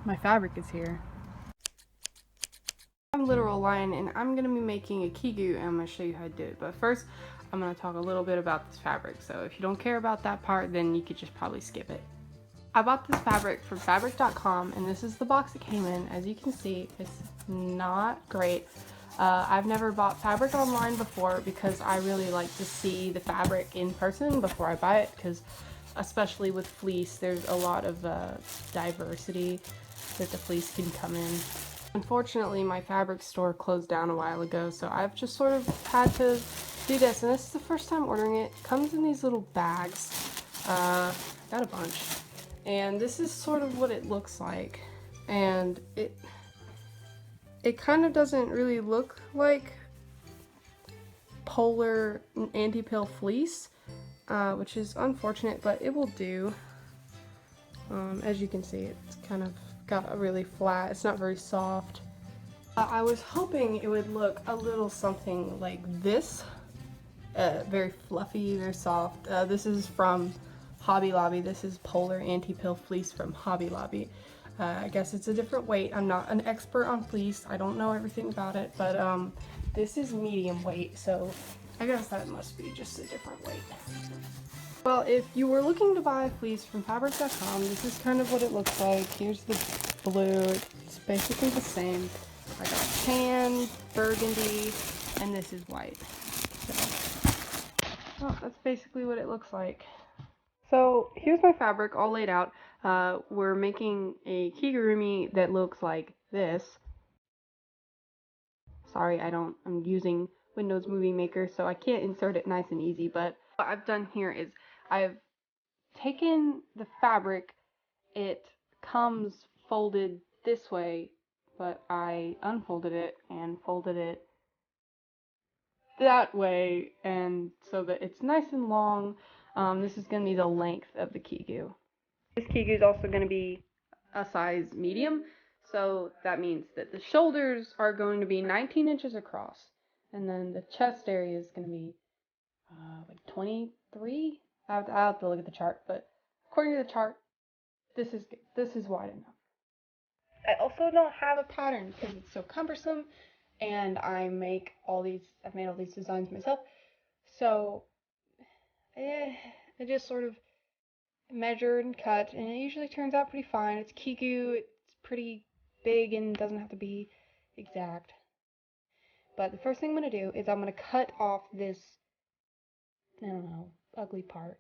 my fabric is here. I'm Literal Lion and I'm going to be making a kigu and I'm going to show you how to do it. But first, I'm going to talk a little bit about this fabric. So if you don't care about that part, then you could just probably skip it. I bought this fabric from fabric.com and this is the box it came in. As you can see, it's not great. I've never bought fabric online before because I really like to see the fabric in person before I buy it, because especially with fleece, there's a lot of diversity that the fleece can come in. Unfortunately, my fabric store closed down a while ago, so I've just sort of had to do this, and this is the first time ordering it. It comes in these little bags. Got a bunch. And this is sort of what it looks like. And it kind of doesn't really look like polar anti-pill fleece, which is unfortunate, but it will do. As you can see, it's kind of got a really flat, it's not very soft. I was hoping it would look a little something like this, very fluffy, very soft. This is from Hobby Lobby. This is polar anti-pill fleece from Hobby Lobby. I guess it's a different weight. I'm not an expert on fleece. I don't know everything about it, but this is medium weight, so I guess that must be just a different weight. Well, if you were looking to buy fleece from fabric.com, this is kind of what it looks like. Here's the blue. It's basically the same. I got tan, burgundy, and this is white. So, well, that's basically what it looks like. So here's my fabric all laid out. We're making a kigurumi that looks like this. Sorry, I'm using Windows Movie Maker, so I can't insert it nice and easy, but what I've done here is I've taken the fabric. It comes folded this way, but I unfolded it and folded it that way, and so that it's nice and long. This is going to be the length of the kigu. This kigu is also going to be a size medium, so that means that the shoulders are going to be 19 inches across, and then the chest area is going to be like 23. I'll have to look at the chart, but according to the chart, this is wide enough. I also don't have a pattern because it's so cumbersome, and I've made all these designs myself. So I just sort of measured and cut, and it usually turns out pretty fine. It's kigu, it's pretty big and doesn't have to be exact. But the first thing I'm going to do is I'm going to cut off this, I don't know, ugly part.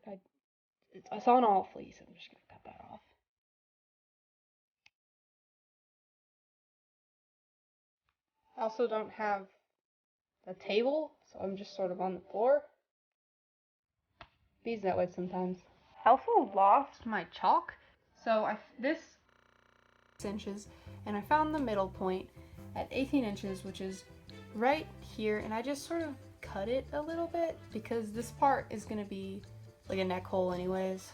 It's on all fleece, I'm just going to cut that off. I also don't have a table, so I'm just sort of on the floor. Bees that way sometimes. I also lost my chalk, so this 6 inches, and I found the middle point at 18 inches, which is right here, and I just sort of cut it a little bit because this part is going to be like a neck hole anyways.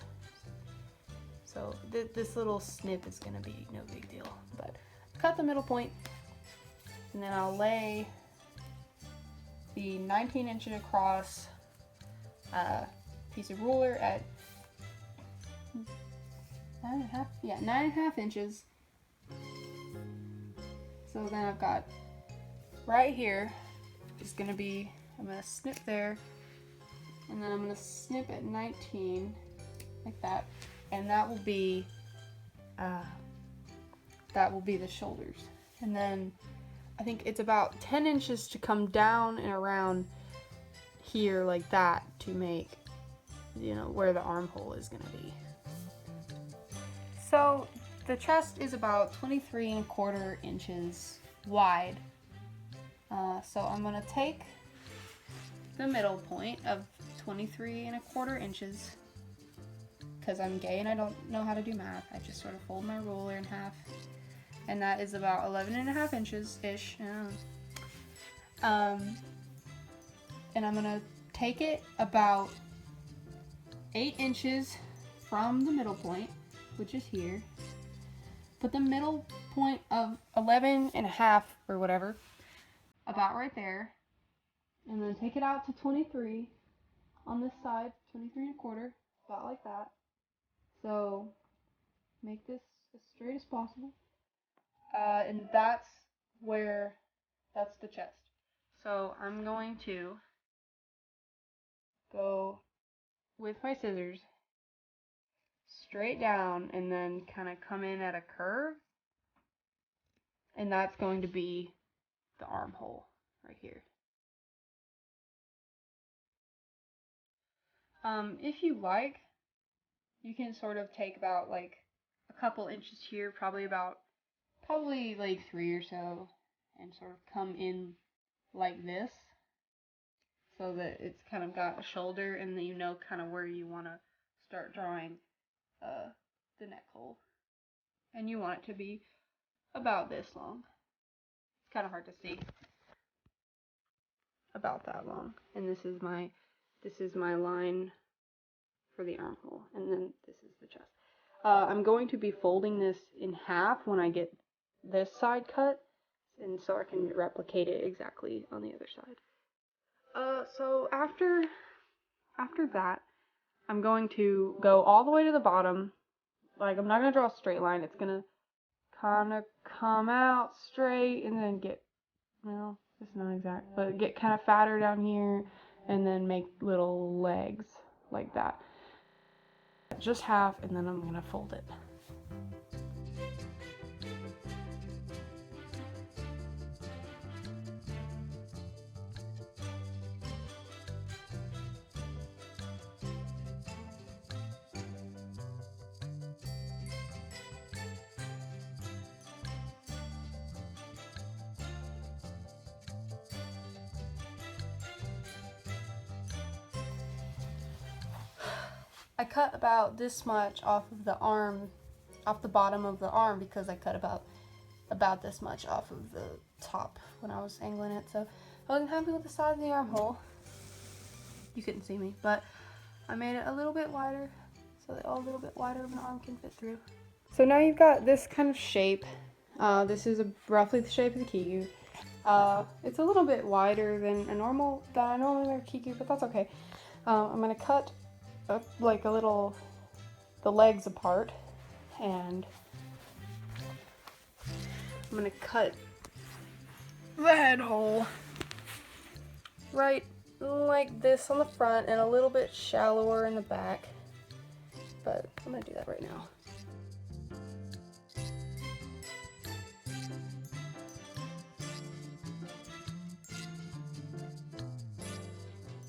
So this little snip is going to be no big deal, but cut the middle point, and then I'll lay the 19 inch across piece of ruler at 9.5 inches. So then I've got right here is going to be, I'm going to snip there, and then I'm going to snip at 19 like that, and that will be the shoulders. And then I think it's about 10 inches to come down and around here like that to make, you know, where the armhole is going to be. So the chest is about 23.25 inches wide. So I'm going to take the middle point of 23.25 inches, because I'm gay and I don't know how to do math. I just sort of fold my ruler in half, and that is about 11.5 inches-ish. And I'm going to take it about 8 inches from the middle point, which is here. Put the middle point of 11.5 or whatever, about right there. I'm going to take it out to 23 on this side, 23.25, about like that. So make this as straight as possible. And that's the chest. So I'm going to go with my scissors straight down and then kind of come in at a curve, and that's going to be the armhole right here. If you like, you can sort of take about like a couple inches here, probably like 3 or so, and sort of come in like this, so that it's kind of got a shoulder, and then you know kind of where you want to start drawing the neck hole. And you want it to be about this long. It's kind of hard to see. About that long. And this is my line for the armhole, and then this is the chest. I'm going to be folding this in half when I get this side cut, and so I can replicate it exactly on the other side. So after that, I'm going to go all the way to the bottom. Like, I'm not going to draw a straight line. It's going to kind of come out straight and then get, well, it's not exact, but get kind of fatter down here and then make little legs like that. Just half, and then I'm going to fold it. I cut about this much off of the arm, off the bottom of the arm, because I cut about this much off of the top when I was angling it. So I wasn't happy with the size of the armhole. You couldn't see me, but I made it a little bit wider so that a little bit wider of an arm can fit through. So now you've got this kind of shape. This is roughly the shape of the kigu. It's a little bit wider than I normally wear kigu, but that's okay. I'm gonna cut like the legs apart, and I'm gonna cut the head hole right like this on the front and a little bit shallower in the back, but I'm gonna do that right now.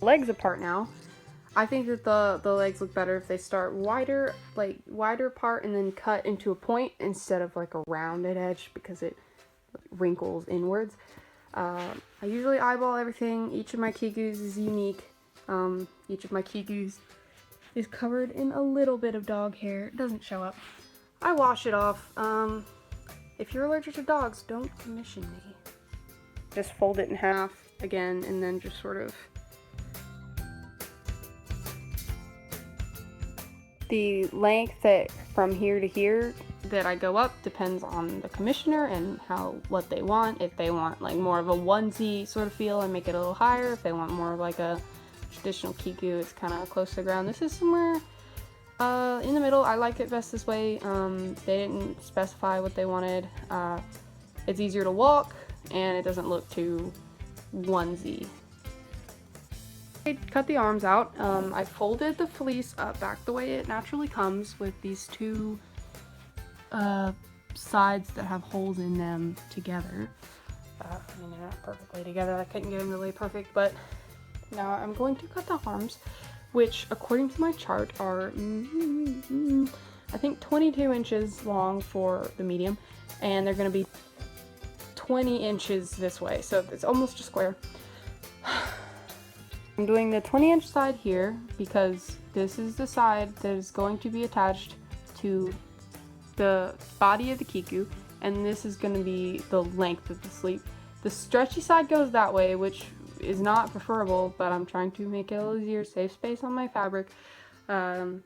Legs apart now. I think that the legs look better if they start wider part and then cut into a point instead of like a rounded edge, because it wrinkles inwards. I usually eyeball everything. Each of my kigus is unique. Each of my kigus is covered in a little bit of dog hair. It doesn't show up. I wash it off. If you're allergic to dogs, don't commission me. Just fold it in half again, and then just sort of the length that from here to here that I go up depends on the commissioner and what they want. If they want like more of a onesie sort of feel, I make it a little higher. If they want more of like a traditional kigu, it's kind of close to the ground. This is somewhere in the middle. I like it best this way. They didn't specify what they wanted. It's easier to walk and it doesn't look too onesie. Cut the arms out. I folded the fleece up back the way it naturally comes, with these two sides that have holes in them together. I mean, they're not perfectly together. I couldn't get them really perfect, but now I'm going to cut the arms, which according to my chart are I think 22 inches long for the medium, and they're going to be 20 inches this way, so it's almost a square. I'm doing the 20-inch side here because this is the side that is going to be attached to the body of the kigu, and this is going to be the length of the sleeve. The stretchy side goes that way, which is not preferable, but I'm trying to make it a little easier, save space on my fabric. But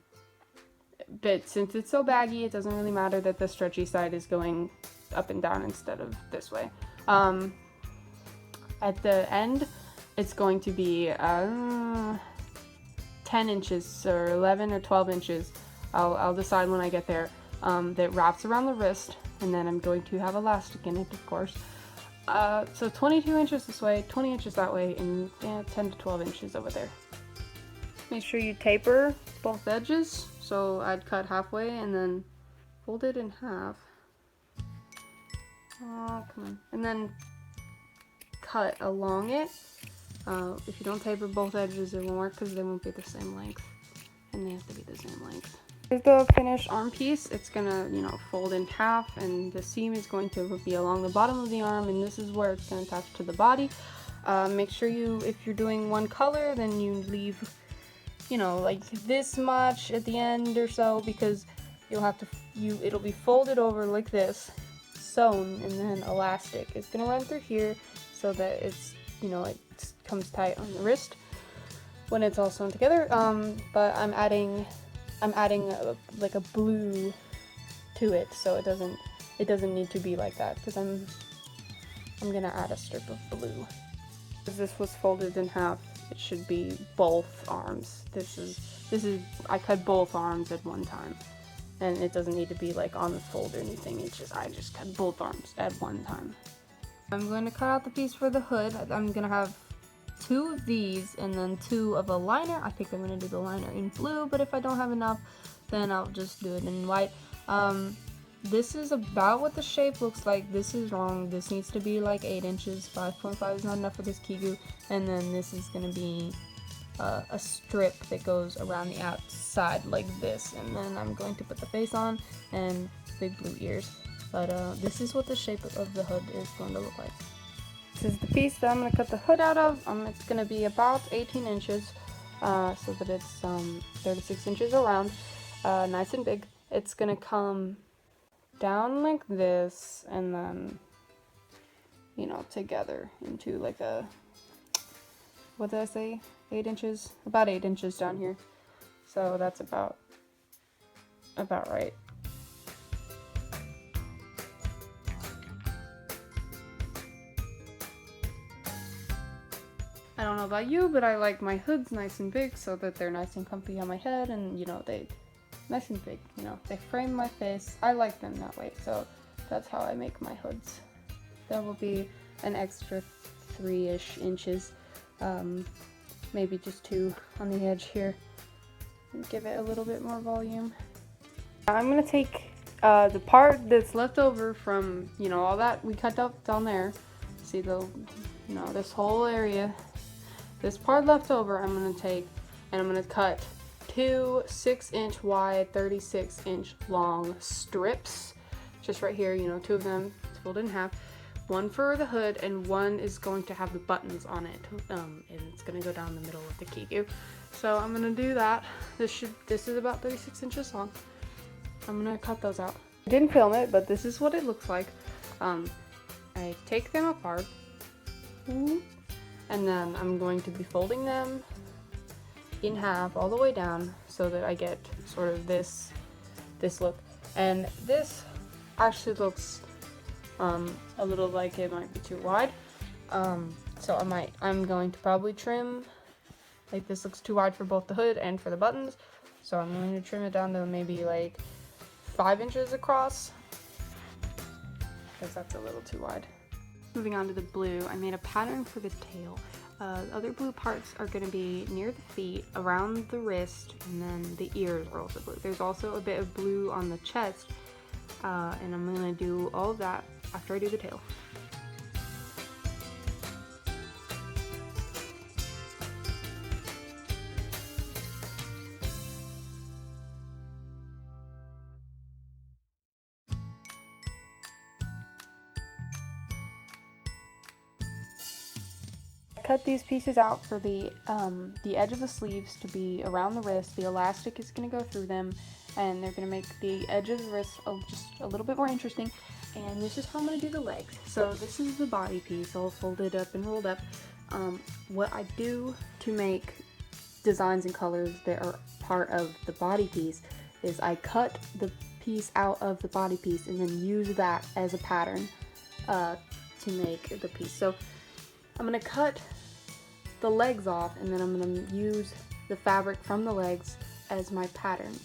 since it's so baggy, it doesn't really matter that the stretchy side is going up and down instead of this way. At the end, it's going to be 10 inches or 11 or 12 inches. I'll decide when I get there. that wraps around the wrist, and then I'm going to have elastic in it, of course. So 22 inches this way, 20 inches that way, and 10 to 12 inches over there. Make sure you taper both edges. So I'd cut halfway and then fold it in half. Oh, come on. And then cut along it. If you don't taper both edges, it won't work because they won't be the same length. And they have to be the same length. Here's the finished arm piece. It's gonna, fold in half, and the seam is going to be along the bottom of the arm, and this is where it's gonna attach to the body. Make sure if you're doing one color, then you leave, like this much at the end or so, because it'll be folded over like this, sewn, and then elastic is gonna run through here so that it's, it comes tight on the wrist when it's all sewn together. But I'm adding like a blue to it, so it doesn't need to be like that, because I'm gonna add a strip of blue. Because this was folded in half, it should be both arms. This is I cut both arms at one time, and it doesn't need to be like on the fold or anything. I just cut both arms at one time. I'm going to cut out the piece for the hood. I'm gonna have 2 of these and then 2 of a liner. I think I'm gonna do the liner in blue, but if I don't have enough, then I'll just do it in white. This is about what the shape looks like. This is wrong. This needs to be like 8 inches. 5.5 is not enough for this kigu. And then this is gonna be a strip that goes around the outside like this. And then I'm going to put the face on and big blue ears. But this is what the shape of the hood is going to look like. This is the piece that I'm going to cut the hood out of. It's going to be about 18 inches, so that it's 36 inches around, nice and big. It's going to come down like this, and then, together into like a, what did I say, 8 inches? About 8 inches down here. So that's about right. I don't know about you, but I like my hoods nice and big so that they're nice and comfy on my head, and they nice and big, they frame my face. I like them that way, so that's how I make my hoods. There will be an extra 3-ish inches, maybe just 2 on the edge here, and give it a little bit more volume. I'm gonna take the part that's left over from, all that we cut up down there. See this whole area. This part left over, I'm going to take, and I'm going to cut 2 6-inch wide, 36-inch long strips, just right here, 2 of them, it's folded in half. 1 for the hood, and 1 is going to have the buttons on it, and it's going to go down the middle of the kigu. So I'm going to do that. This is about 36 inches long. I'm going to cut those out. I didn't film it, but this is what it looks like. I take them apart. And then I'm going to be folding them in half all the way down so that I get sort of this look. And this actually looks a little like it might be too wide. So I'm going to probably trim, like this looks too wide for both the hood and for the buttons. So I'm going to trim it down to maybe like 5 inches across, because that's a little too wide. Moving on to the blue, I made a pattern for the tail. Other blue parts are going to be near the feet, around the wrist, and then the ears are also blue. There's also a bit of blue on the chest, and I'm going to do all of that after I do the tail. Cut these pieces out for the edge of the sleeves to be around the wrist. The elastic is going to go through them, and they're going to make the edge of the wrist just a little bit more interesting. And this is how I'm going to do the legs. So this is the body piece, all folded up and rolled up. What I do to make designs and colors that are part of the body piece is I cut the piece out of the body piece and then use that as a pattern to make the piece. So I'm going to cut the legs off, and then I'm going to use the fabric from the legs as my pattern.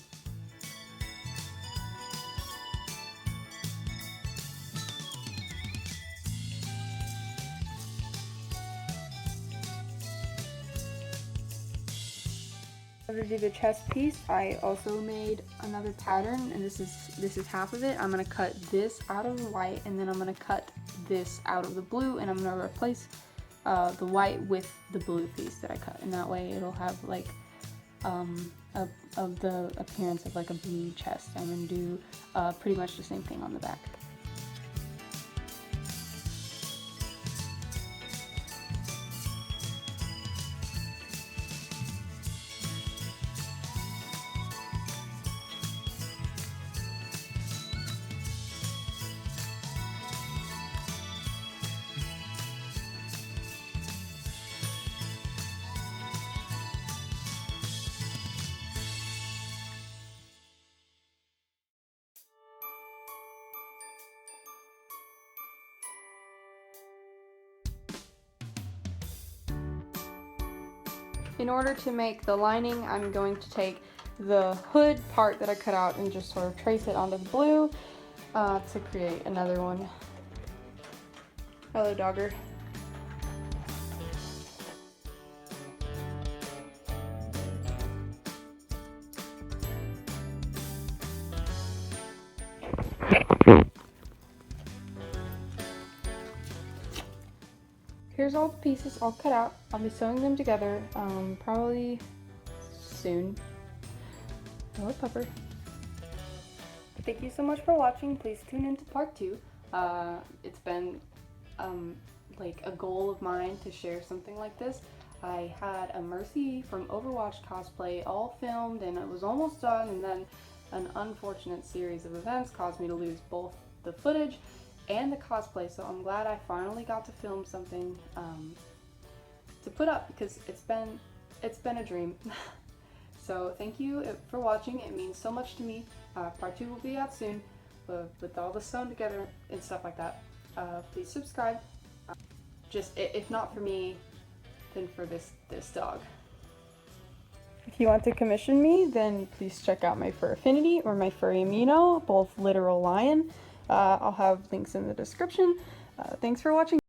To do the chest piece, I also made another pattern, and this is half of it. I'm gonna cut this out of the white, and then I'm gonna cut this out of the blue, and I'm gonna replace the white with the blue piece that I cut, and that way it'll have like of the appearance of like a blue chest. I'm gonna do pretty much the same thing on the back. In order to make the lining, I'm going to take the hood part that I cut out and just sort of trace it onto the blue to create another one. Hello, dogger. Here's all the pieces all cut out. I'll be sewing them together probably soon. Hello, pupper. Thank you so much for watching. Please tune into part 2. It's been like a goal of mine to share something like this. I had a Mercy from Overwatch cosplay all filmed and it was almost done, and then an unfortunate series of events caused me to lose both the footage and the cosplay, so I'm glad I finally got to film something to put up, because it's been a dream. So thank you for watching. It means so much to me. Part 2 will be out soon with all this sewn together and stuff like that. Please subscribe. Just if not for me, then for this dog. If you want to commission me, then please check out my Fur Affinity or my Furry Amino, both literal lion. I'll have links in the description. Thanks for watching.